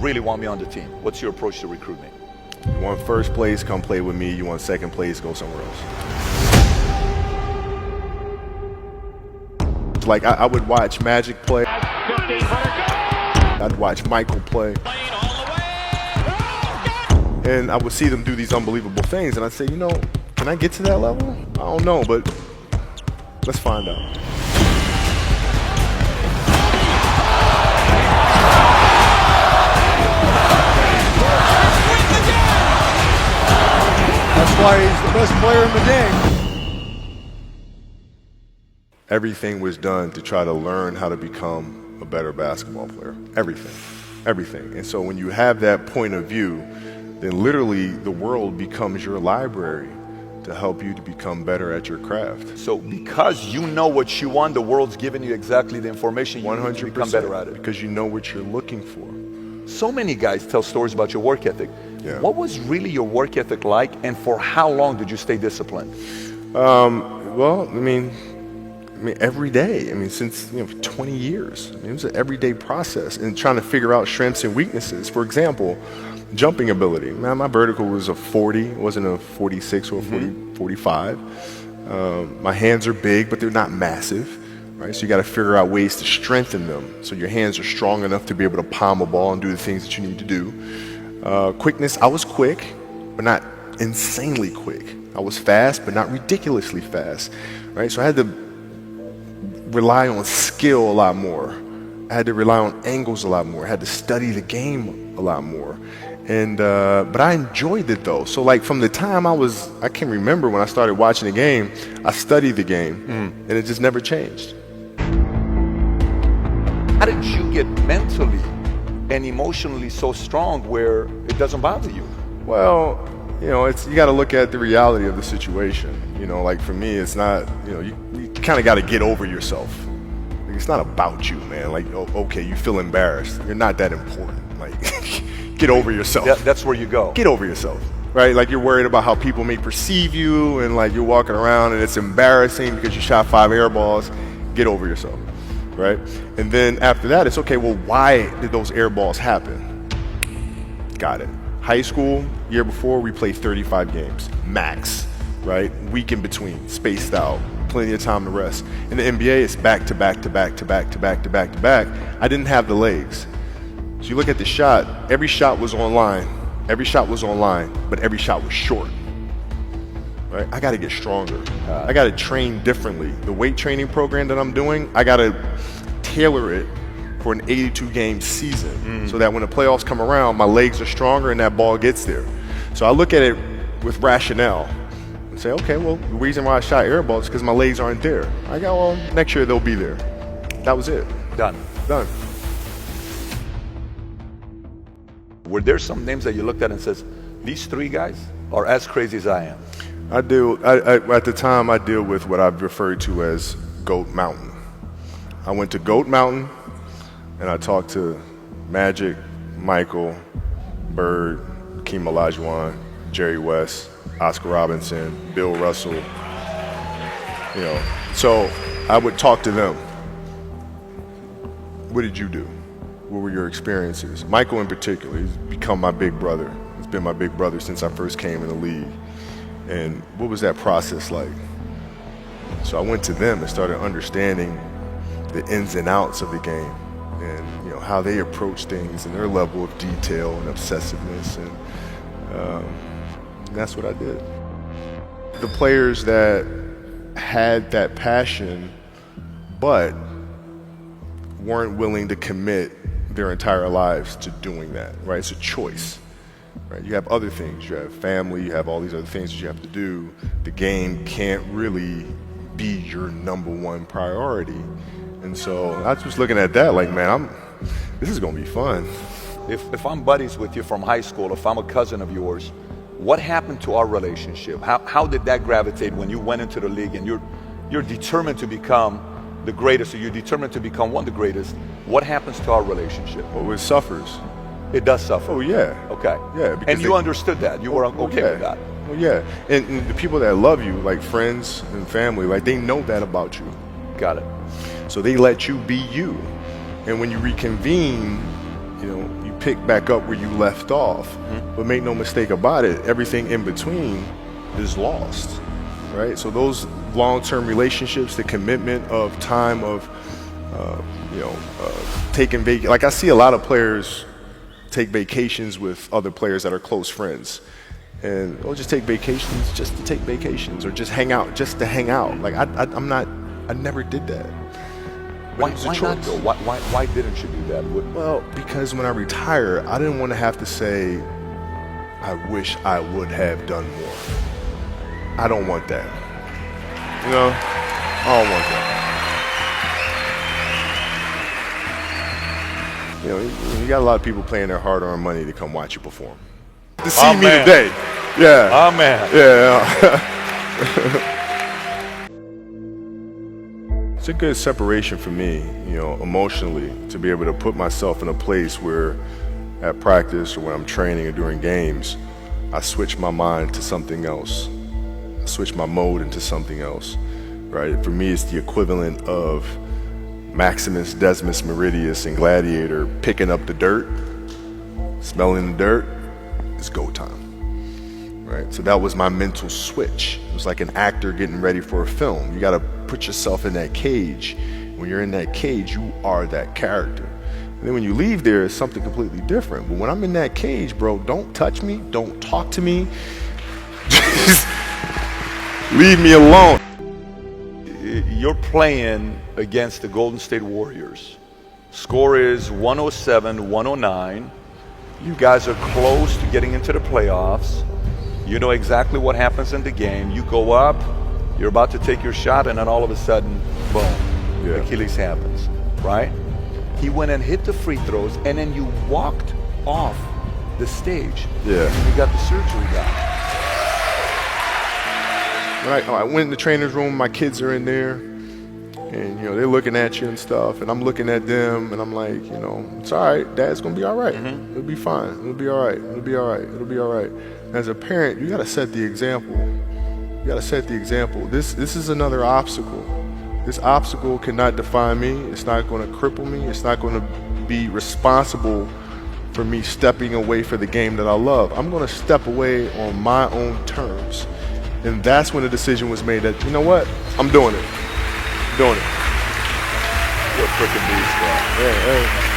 really want me on the team? What's your approach to recruiting? You want first place, come play with me. You want second place, go somewhere else. Like I would watch Magic play. I'd watch Michael play. And I would see them do these unbelievable things, and I'd say, you know, can I get to that level? I don't know, but let's find out. That's why he's the best player in the game. Everything was done to try to learn how to become a better basketball player. Everything. Everything. And so when you have that point of view, then literally the world becomes your library to help you to become better at your craft. So because you know what you want, the world's giving you exactly the information you need to become better at it. Because you know what you're looking for. So many guys tell stories about your work ethic. Yeah. What was really your work ethic like, and for how long did you stay disciplined? Well, I mean, every day. I mean, since 20 years. I mean, it was an everyday process, and trying to figure out strengths and weaknesses. For example, jumping ability. Man, my vertical was a 40, it wasn't a 46 or a 45. My hands are big, but they're not massive. Right? So you got to figure out ways to strengthen them so your hands are strong enough to be able to palm a ball and do the things that you need to do. Quickness, I was quick, but not insanely quick. I was fast, but not ridiculously fast. Right? So I had to rely on skill a lot more. I had to rely on angles a lot more. I had to study the game a lot more. And but I enjoyed it though. So like from the time I can remember when I started watching the game, I studied the game, and it just never changed. How did you get mentally and emotionally so strong where it doesn't bother you? Well, you got to look at the reality of the situation. Like for me, it's not, you kind of got to get over yourself. Like, it's not about you, man. Like, okay, you feel embarrassed. You're not that important. Like, get over yourself. That's where you go. Get over yourself, right? Like you're worried about how people may perceive you, and like you're walking around and it's embarrassing because you shot 5 air balls. Get over yourself, right? And then after that, it's okay, well, why did those air balls happen? Got it. High school, year before, we played 35 games, max, right? Week in between, spaced out, plenty of time to rest. In the NBA, it's back to back to back to back to back to back to back. I didn't have the legs. So you look at the shot, every shot was online, but every shot was short. Right? I got to get stronger. I got to train differently. The weight training program that I'm doing, I got to tailor it for an 82-game season so that when the playoffs come around, my legs are stronger and that ball gets there. So I look at it with rationale and say, okay, well, the reason why I shot air balls is because my legs aren't there. I go, well, next year they'll be there. That was it. Done. Were there some names that you looked at and says, these 3 guys are as crazy as I am? At the time, I deal with what I've referred to as Goat Mountain. I went to Goat Mountain, and I talked to Magic, Michael, Bird, Hakeem Olajuwon, Jerry West, Oscar Robinson, Bill Russell. So I would talk to them. What did you do? What were your experiences? Michael in particular, he's become my big brother. He's been my big brother since I first came in the league. And what was that process like? So I went to them and started understanding the ins and outs of the game, and how they approach things and their level of detail and obsessiveness, and that's what I did. The players that had that passion but weren't willing to commit their entire lives to doing that, right? It's a choice. Right? You have other things. You have family. You have all these other things that you have to do. The game can't really be your #1 priority. And so I was just looking at that like, man, this is going to be fun. If I'm buddies with you from high school, if I'm a cousin of yours, what happened to our relationship? How did that gravitate when you went into the league and you're determined to become the greatest, or you're determined to become one of the greatest? What happens to our relationship? Well, it suffers. It does suffer. Oh, yeah. Okay. Yeah. And you understood that. You were okay with that. Well, yeah. And the people that love you, like friends and family, like they know that about you. Got it. So they let you be you. And when you reconvene, you pick back up where you left off. But make no mistake about it, everything in between is lost, right? So those long-term relationships, the commitment of time of, taking like I see a lot of players take vacations with other players that are close friends. And they'll just take vacations just to take vacations, or just hang out just to hang out. Like I never did that. Why not though? Why didn't you do that? Well, because when I retire, I didn't want to have to say, I wish I would have done more. I don't want that. You know, I don't want that. You know, you got a lot of people paying their hard-earned money to come watch you perform. To see me today. Yeah. Oh, man. Yeah. It's a good separation for me, you know, emotionally, to be able to put myself in a place where at practice or when I'm training or during games, I switch my mind to something else. I switch my mode into something else, right? For me, it's the equivalent of Maximus Decimus Meridius in Gladiator picking up the dirt, smelling the dirt. It's go time, right? So that was my mental switch. It was like an actor getting ready for a film. You got to put yourself in that cage. When you're in that cage, you are that character. And then when you leave there, it's something completely different. But when I'm in that cage, bro, don't touch me, don't talk to me. Just leave me alone. You're playing against the Golden State Warriors. Score is 107-109. You guys are close to getting into the playoffs. You know exactly what happens in the game. You go up, you're about to take your shot, and then all of a sudden, boom, Achilles happens, right? He went and hit the free throws, and then you walked off the stage. Yeah. And you got the surgery done. I went in the trainer's room, my kids are in there, and you know, they're looking at you and stuff, and I'm looking at them, and I'm like, you know, it's all right, Dad's gonna be all right. It'll be fine. It'll be all right. It'll be all right. It'll be all right. As a parent, you gotta set the example. You gotta set the example. This is another obstacle. This obstacle cannot define me. It's not gonna cripple me. It's not gonna be responsible for me stepping away for the game that I love. I'm gonna step away on my own terms. And that's when the decision was made that, you know what, I'm doing it. I'm doing it. You're a freaking beast, bro. Yeah, hey.